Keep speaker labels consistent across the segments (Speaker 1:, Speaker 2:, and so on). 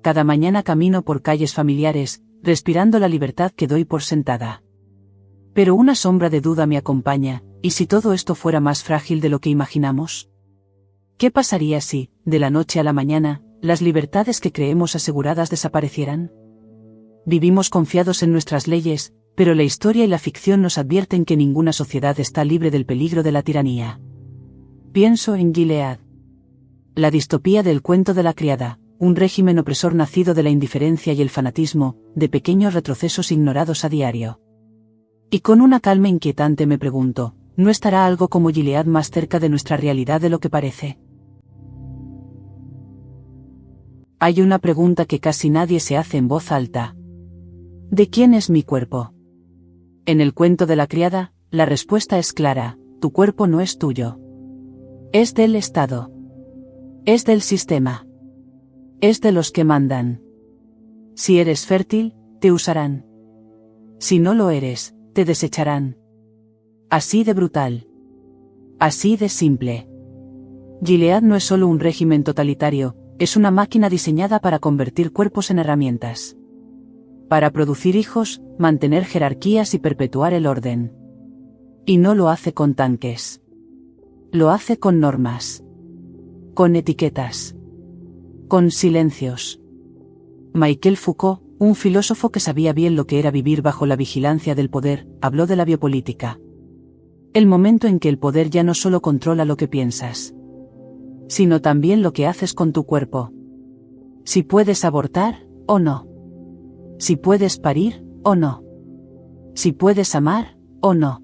Speaker 1: Cada mañana camino por calles familiares, respirando la libertad que doy por sentada. Pero una sombra de duda me acompaña, ¿y si todo esto fuera más frágil de lo que imaginamos? ¿Qué pasaría si, de la noche a la mañana, las libertades que creemos aseguradas desaparecieran? Vivimos confiados en nuestras leyes, pero la historia y la ficción nos advierten que ninguna sociedad está libre del peligro de la tiranía. Pienso en Gilead. La distopía del cuento de la criada, un régimen opresor nacido de la indiferencia y el fanatismo, de pequeños retrocesos ignorados a diario. Y con una calma inquietante me pregunto, ¿no estará algo como Gilead más cerca de nuestra realidad de lo que parece? Hay una pregunta que casi nadie se hace en voz alta. ¿De quién es mi cuerpo? En el cuento de la criada, la respuesta es clara, tu cuerpo no es tuyo. Es del Estado. Es del sistema. Es de los que mandan. Si eres fértil, te usarán. Si no lo eres, te desecharán. Así de brutal. Así de simple. Gilead no es solo un régimen totalitario, es una máquina diseñada para convertir cuerpos en herramientas. Para producir hijos, mantener jerarquías y perpetuar el orden. Y no lo hace con tanques. Lo hace con normas. Con etiquetas. Con silencios. Michel Foucault, un filósofo que sabía bien lo que era vivir bajo la vigilancia del poder, habló de la biopolítica. El momento en que el poder ya no solo controla lo que piensas, sino también lo que haces con tu cuerpo. Si puedes abortar, o no. Si puedes parir, o no. Si puedes amar, o no.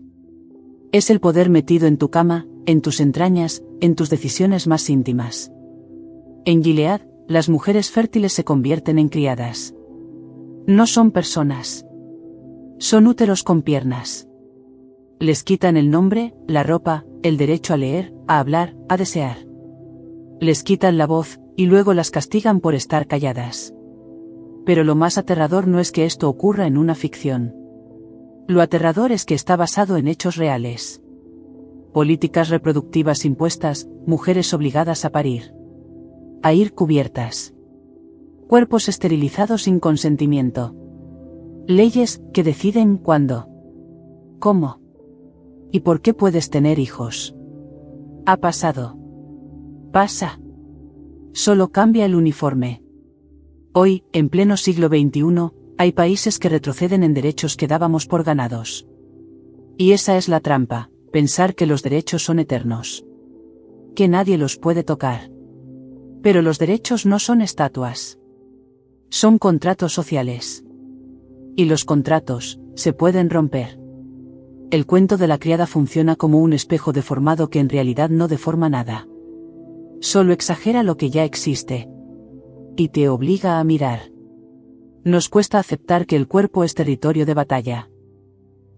Speaker 1: Es el poder metido en tu cama, en tus entrañas, en tus decisiones más íntimas. En Gilead, las mujeres fértiles se convierten en criadas. No son personas. Son úteros con piernas. Les quitan el nombre, la ropa, el derecho a leer, a hablar, a desear. Les quitan la voz, y luego las castigan por estar calladas. Pero lo más aterrador no es que esto ocurra en una ficción. Lo aterrador es que está basado en hechos reales. Políticas reproductivas impuestas, mujeres obligadas a parir. A ir cubiertas. Cuerpos esterilizados sin consentimiento. Leyes que deciden cuándo. ¿Cómo? ¿Y por qué puedes tener hijos? Ha pasado. Pasa. Solo cambia el uniforme. Hoy, en pleno siglo XXI, hay países que retroceden en derechos que dábamos por ganados. Y esa es la trampa, pensar que los derechos son eternos. Que nadie los puede tocar. Pero los derechos no son estatuas. Son contratos sociales. Y los contratos, se pueden romper. El cuento de la criada funciona como un espejo deformado que en realidad no deforma nada. Solo exagera lo que ya existe. Y te obliga a mirar. Nos cuesta aceptar que el cuerpo es territorio de batalla.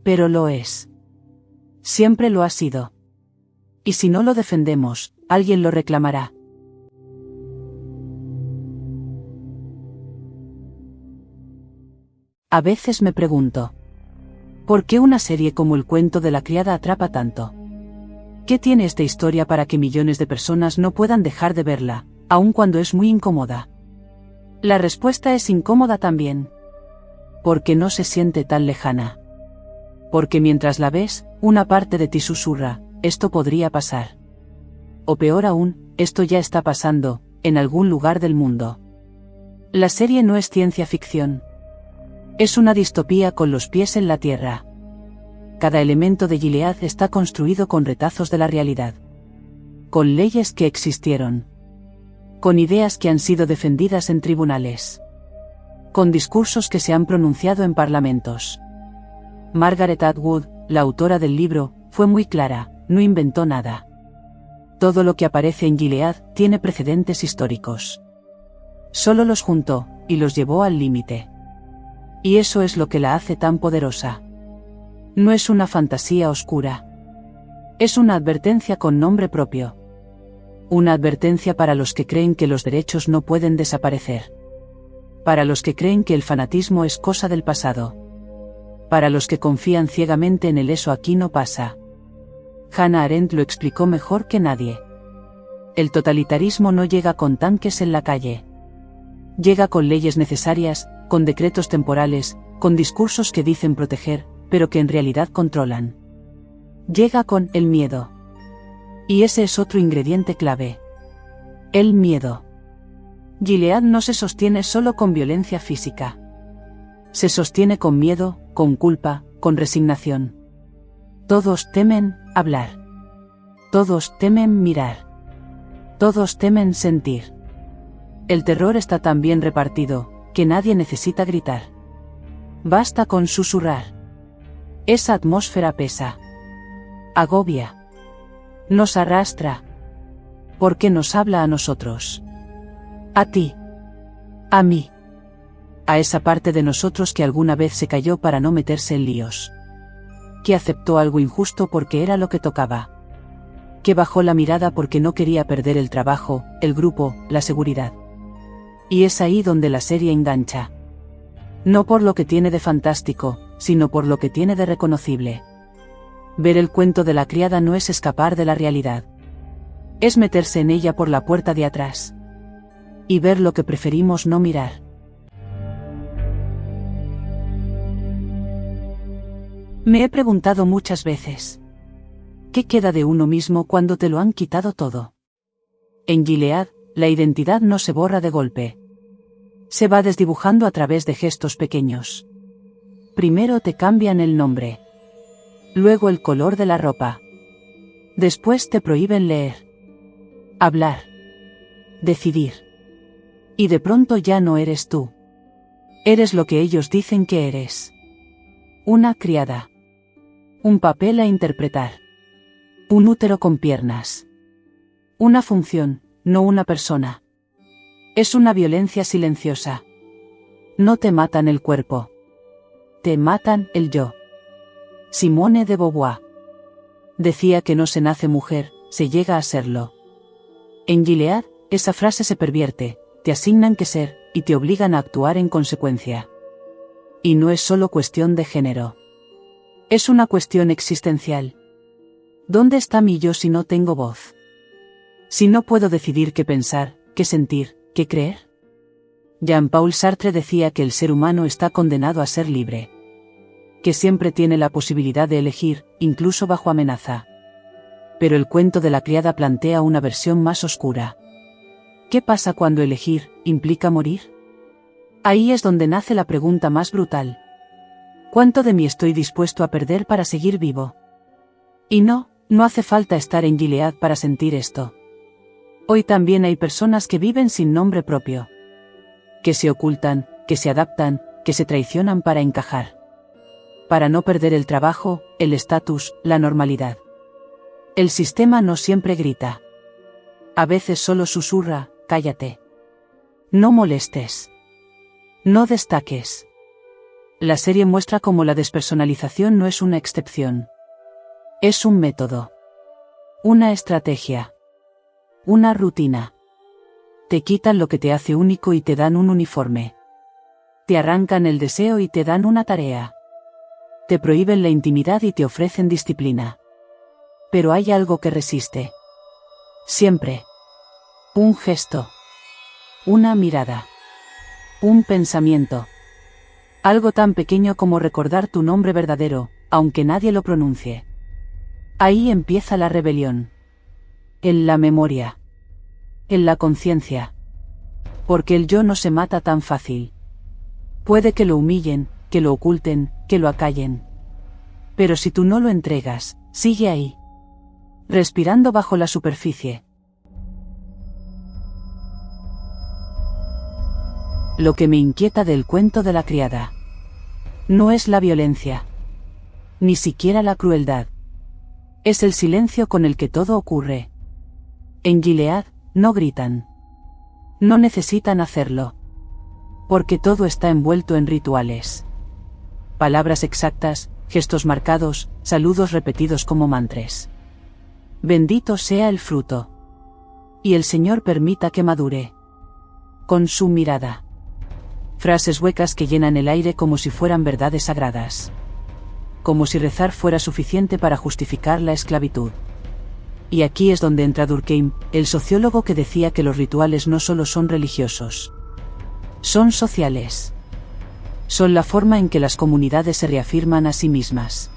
Speaker 1: Pero lo es. Siempre lo ha sido. Y si no lo defendemos, alguien lo reclamará. A veces me pregunto, ¿por qué una serie como El cuento de la criada atrapa tanto? ¿Qué tiene esta historia para que millones de personas no puedan dejar de verla, aun cuando es muy incómoda? La respuesta es incómoda también. Porque no se siente tan lejana. Porque mientras la ves, una parte de ti susurra, esto podría pasar. O peor aún, esto ya está pasando, en algún lugar del mundo. La serie no es ciencia ficción. Es una distopía con los pies en la tierra. Cada elemento de Gilead está construido con retazos de la realidad. Con leyes que existieron. Con ideas que han sido defendidas en tribunales. Con discursos que se han pronunciado en parlamentos. Margaret Atwood, la autora del libro, fue muy clara, no inventó nada. Todo lo que aparece en Gilead tiene precedentes históricos. Solo los juntó, y los llevó al límite. Y eso es lo que la hace tan poderosa. No es una fantasía oscura. Es una advertencia con nombre propio. Una advertencia para los que creen que los derechos no pueden desaparecer. Para los que creen que el fanatismo es cosa del pasado. Para los que confían ciegamente en el eso aquí no pasa. Hannah Arendt lo explicó mejor que nadie. El totalitarismo no llega con tanques en la calle. Llega con leyes necesarias, con decretos temporales, con discursos que dicen proteger, pero que en realidad controlan. Llega con el miedo. Y ese es otro ingrediente clave. El miedo. Gilead no se sostiene solo con violencia física. Se sostiene con miedo, con culpa, con resignación. Todos temen hablar. Todos temen mirar. Todos temen sentir. El terror está tan bien repartido, que nadie necesita gritar. Basta con susurrar. Esa atmósfera pesa. Agobia. Nos arrastra. Porque nos habla a nosotros. A ti. A mí. A esa parte de nosotros que alguna vez se cayó para no meterse en líos. Que aceptó algo injusto porque era lo que tocaba. Que bajó la mirada porque no quería perder el trabajo, el grupo, la seguridad. Y es ahí donde la serie engancha. No por lo que tiene de fantástico, sino por lo que tiene de reconocible. Ver el cuento de la criada no es escapar de la realidad. Es meterse en ella por la puerta de atrás. Y ver lo que preferimos no mirar. Me he preguntado muchas veces. ¿Qué queda de uno mismo cuando te lo han quitado todo? En Gilead, la identidad no se borra de golpe. Se va desdibujando a través de gestos pequeños. Primero te cambian el nombre. Luego el color de la ropa. Después te prohíben leer. Hablar. Decidir. Y de pronto ya no eres tú. Eres lo que ellos dicen que eres. Una criada. Un papel a interpretar. Un útero con piernas. Una función, no una persona. Es una violencia silenciosa. No te matan el cuerpo. Te matan el yo. Simone de Beauvoir decía que no se nace mujer, se llega a serlo. En Gilead, esa frase se pervierte, te asignan que ser, y te obligan a actuar en consecuencia. Y no es solo cuestión de género. Es una cuestión existencial. ¿Dónde está mi yo si no tengo voz? Si no puedo decidir qué pensar, qué sentir, qué creer. Jean-Paul Sartre decía que el ser humano está condenado a ser libre. Que siempre tiene la posibilidad de elegir, incluso bajo amenaza. Pero el cuento de la criada plantea una versión más oscura. ¿Qué pasa cuando elegir implica morir? Ahí es donde nace la pregunta más brutal. ¿Cuánto de mí estoy dispuesto a perder para seguir vivo? Y no hace falta estar en Gilead para sentir esto. Hoy también hay personas que viven sin nombre propio. Que se ocultan, que se adaptan, que se traicionan para encajar. Para no perder el trabajo, el estatus, la normalidad. El sistema no siempre grita. A veces solo susurra, cállate. No molestes. No destaques. La serie muestra cómo la despersonalización no es una excepción. Es un método. Una estrategia. Una rutina. Te quitan lo que te hace único y te dan un uniforme. Te arrancan el deseo y te dan una tarea. Te prohíben la intimidad y te ofrecen disciplina. Pero hay algo que resiste. Siempre. Un gesto. Una mirada. Un pensamiento. Algo tan pequeño como recordar tu nombre verdadero, aunque nadie lo pronuncie. Ahí empieza la rebelión. En la memoria. En la conciencia. Porque el yo no se mata tan fácil. Puede que lo humillen, que lo oculten, que lo acallen. Pero si tú no lo entregas, sigue ahí. Respirando bajo la superficie. Lo que me inquieta del cuento de la criada. No es la violencia. Ni siquiera la crueldad. Es el silencio con el que todo ocurre. En Gilead, no gritan. No necesitan hacerlo. Porque todo está envuelto en rituales. Palabras exactas, gestos marcados, saludos repetidos como mantras. Bendito sea el fruto. Y el Señor permita que madure. Con su mirada. Frases huecas que llenan el aire como si fueran verdades sagradas. Como si rezar fuera suficiente para justificar la esclavitud. Y aquí es donde entra Durkheim, el sociólogo que decía que los rituales no solo son religiosos. Son sociales. Son la forma en que las comunidades se reafirman a sí mismas.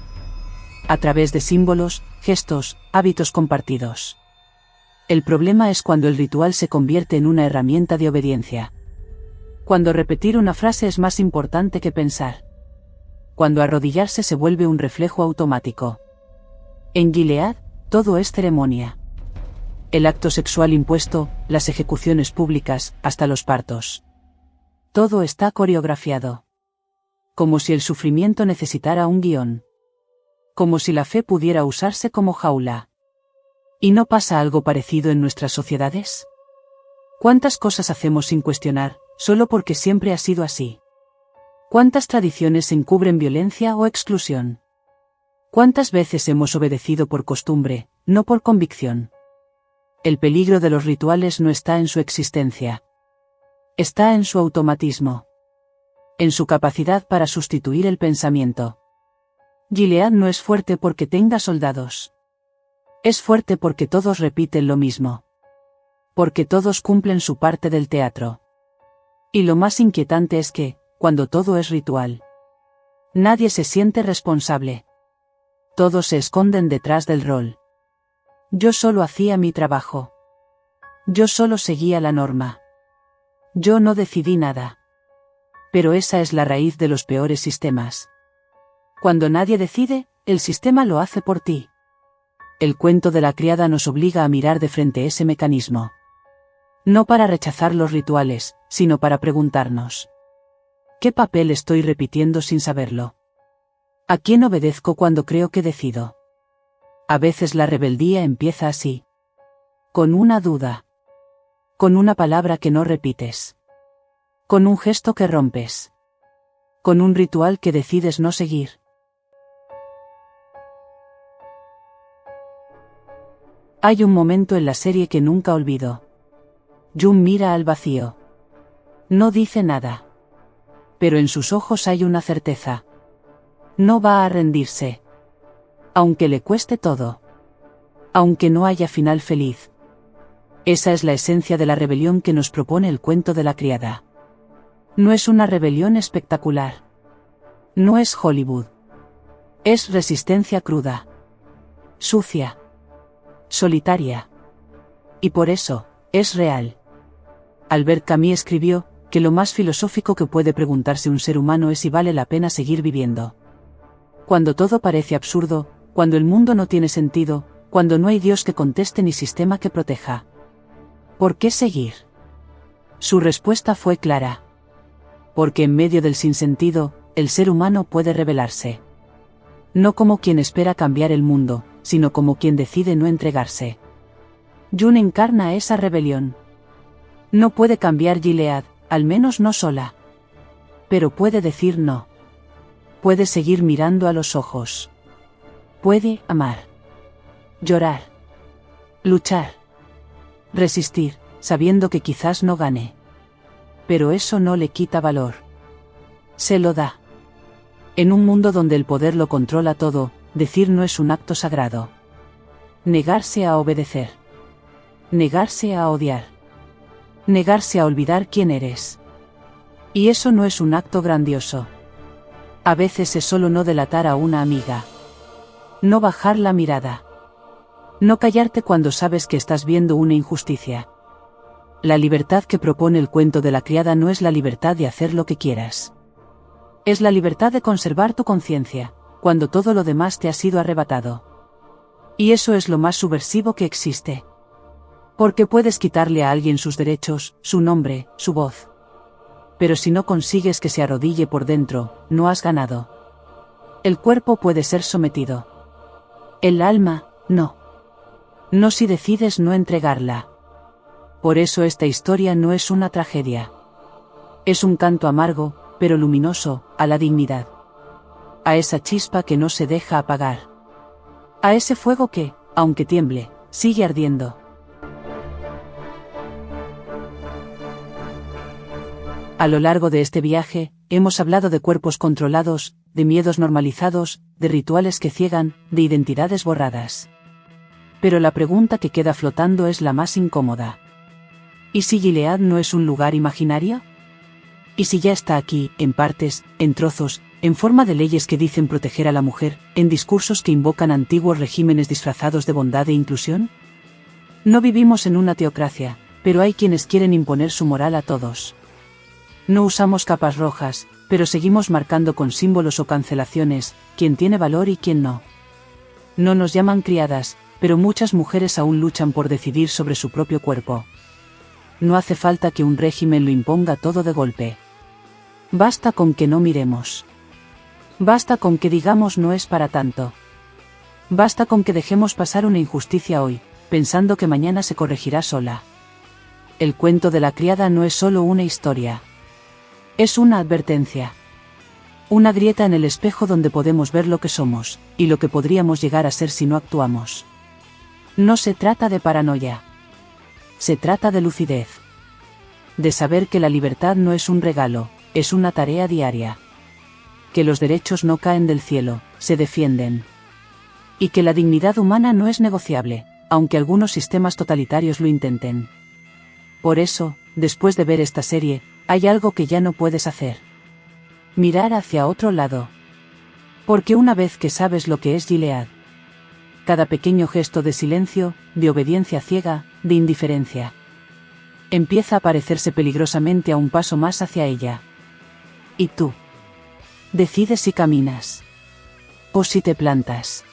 Speaker 1: A través de símbolos, gestos, hábitos compartidos. El problema es cuando el ritual se convierte en una herramienta de obediencia. Cuando repetir una frase es más importante que pensar. Cuando arrodillarse se vuelve un reflejo automático. En Gilead, todo es ceremonia. El acto sexual impuesto, las ejecuciones públicas, hasta los partos. Todo está coreografiado. Como si el sufrimiento necesitara un guión. Como si la fe pudiera usarse como jaula. ¿Y no pasa algo parecido en nuestras sociedades? ¿Cuántas cosas hacemos sin cuestionar, solo porque siempre ha sido así? ¿Cuántas tradiciones encubren violencia o exclusión? ¿Cuántas veces hemos obedecido por costumbre, no por convicción? El peligro de los rituales no está en su existencia. Está en su automatismo. En su capacidad para sustituir el pensamiento. Gilead no es fuerte porque tenga soldados. Es fuerte porque todos repiten lo mismo. Porque todos cumplen su parte del teatro. Y lo más inquietante es que, cuando todo es ritual, nadie se siente responsable. Todos se esconden detrás del rol. Yo solo hacía mi trabajo. Yo solo seguía la norma. Yo no decidí nada. Pero esa es la raíz de los peores sistemas. Cuando nadie decide, el sistema lo hace por ti. El cuento de la criada nos obliga a mirar de frente ese mecanismo. No para rechazar los rituales, sino para preguntarnos. ¿Qué papel estoy repitiendo sin saberlo? ¿A quién obedezco cuando creo que decido? A veces la rebeldía empieza así. Con una duda. Con una palabra que no repites. Con un gesto que rompes. Con un ritual que decides no seguir. Hay un momento en la serie que nunca olvido. Jun mira al vacío. No dice nada. Pero en sus ojos hay una certeza. No va a rendirse. Aunque le cueste todo. Aunque no haya final feliz. Esa es la esencia de la rebelión que nos propone el cuento de la criada. No es una rebelión espectacular. No es Hollywood. Es resistencia cruda. Sucia. Solitaria. Y por eso, es real. Albert Camus escribió, que lo más filosófico que puede preguntarse un ser humano es si vale la pena seguir viviendo. Cuando todo parece absurdo, cuando el mundo no tiene sentido, cuando no hay Dios que conteste ni sistema que proteja. ¿Por qué seguir? Su respuesta fue clara. Porque en medio del sinsentido, el ser humano puede rebelarse. No como quien espera cambiar el mundo, sino como quien decide no entregarse. Jun encarna esa rebelión. No puede cambiar Gilead, al menos no sola. Pero puede decir no. Puede seguir mirando a los ojos. Puede amar. Llorar. Luchar. Resistir, sabiendo que quizás no gane. Pero eso no le quita valor. Se lo da. En un mundo donde el poder lo controla todo, decir no es un acto sagrado. Negarse a obedecer. Negarse a odiar. Negarse a olvidar quién eres. Y eso no es un acto grandioso. A veces es solo no delatar a una amiga. No bajar la mirada. No callarte cuando sabes que estás viendo una injusticia. La libertad que propone el cuento de la criada no es la libertad de hacer lo que quieras. Es la libertad de conservar tu conciencia, cuando todo lo demás te ha sido arrebatado. Y eso es lo más subversivo que existe. Porque puedes quitarle a alguien sus derechos, su nombre, su voz. Pero si no consigues que se arrodille por dentro, no has ganado. El cuerpo puede ser sometido. El alma, no. No si decides no entregarla. Por eso esta historia no es una tragedia. Es un canto amargo, pero luminoso, a la dignidad. A esa chispa que no se deja apagar. A ese fuego que, aunque tiemble, sigue ardiendo. A lo largo de este viaje, hemos hablado de cuerpos controlados, de miedos normalizados, de rituales que ciegan, de identidades borradas. Pero la pregunta que queda flotando es la más incómoda. ¿Y si Gilead no es un lugar imaginario? Y si ya está aquí, en partes, en trozos, en forma de leyes que dicen proteger a la mujer, en discursos que invocan antiguos regímenes disfrazados de bondad e inclusión. No vivimos en una teocracia, pero hay quienes quieren imponer su moral a todos. No usamos capas rojas, pero seguimos marcando con símbolos o cancelaciones quién tiene valor y quién no. No nos llaman criadas, pero muchas mujeres aún luchan por decidir sobre su propio cuerpo. No hace falta que un régimen lo imponga todo de golpe. Basta con que no miremos. Basta con que digamos no es para tanto. Basta con que dejemos pasar una injusticia hoy, pensando que mañana se corregirá sola. El cuento de la criada no es solo una historia. Es una advertencia. Una grieta en el espejo donde podemos ver lo que somos, y lo que podríamos llegar a ser si no actuamos. No se trata de paranoia. Se trata de lucidez. De saber que la libertad no es un regalo, es una tarea diaria. Que los derechos no caen del cielo, se defienden. Y que la dignidad humana no es negociable, aunque algunos sistemas totalitarios lo intenten. Por eso, después de ver esta serie, hay algo que ya no puedes hacer. Mirar hacia otro lado. Porque una vez que sabes lo que es Gilead, cada pequeño gesto de silencio, de obediencia ciega, de indiferencia, empieza a parecerse peligrosamente a un paso más hacia ella. Y tú decides si caminas o si te plantas.